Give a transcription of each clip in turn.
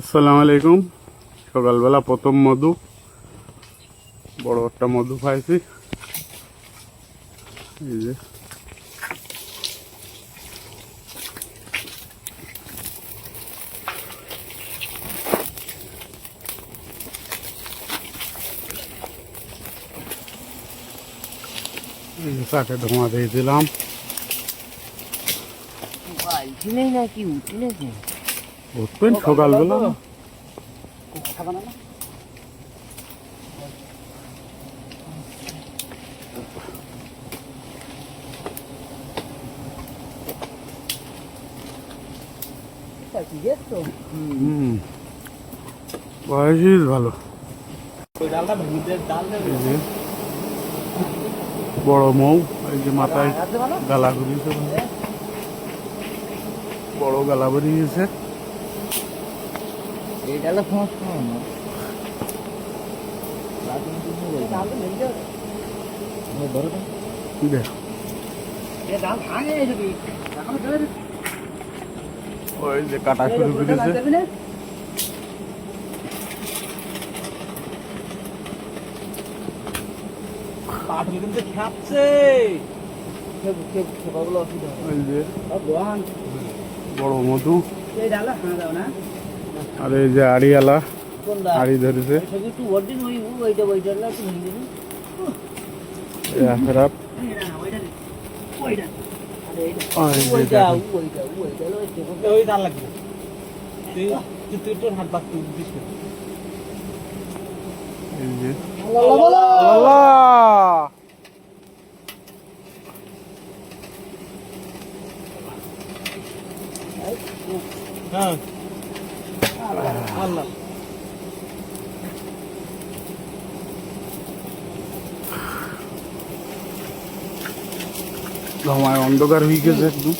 আসসালামু আলাইকুম। সকালবেলা প্রথম মধু, বড় একটা মধু পাইছি। এই যে তাকে ধোঁয়া দিয়ে দিলাম। উঠবেন সকালবেলা? বয়স ভালো। বড় মৌ, এই যে মাথায় গালা ঘুরিয়েছে, বড় গালা বেরিয়েছে। ওই যে কাটা শুরু করেছে। বড় মধু, আর এই যে আড়িয়ালা আড়ি ধরেছে। ধোঁয়ায় অন্ধকার হয়ে গেছে একদম।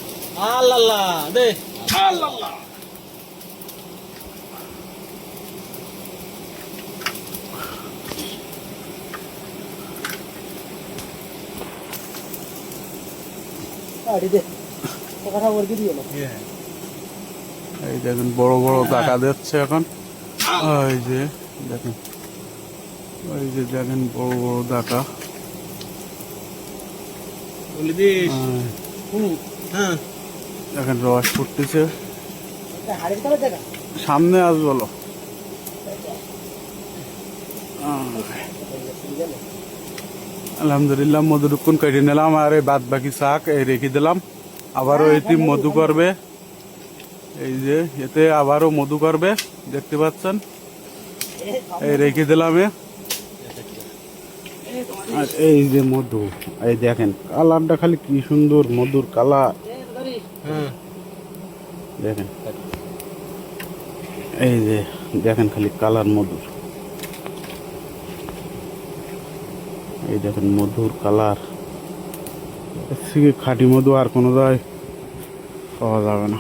এই দেখেন বড় বড় টাকা দিচ্ছে এখন। ওই যে দেখেন, ওই যে দেখেন বড় বড় টাকা। দেখেন রস ফুটতেছে, সামনে আস বলো। আলহামদুলিল্লাহ মধুরক্ষণ কেটে নিলাম, আর এই বাদ বাকি শাক এই রেখে দিলাম। আবারও এটি মধু করবে, এই যে এতে আবারও মধু করবে, দেখতে পাচ্ছেন। এই রেখে দিলাম। আর এই যে মধু, এই দেখেন কালারটা খালি কি সুন্দর, মধুর কালার দেখেন। এই যে দেখেন খালি কালার মধুর, এই দেখেন মধুর কালার। এর থেকে খাঁটি মধু আর কোনো জায়গায় পাওয়া যাবে না।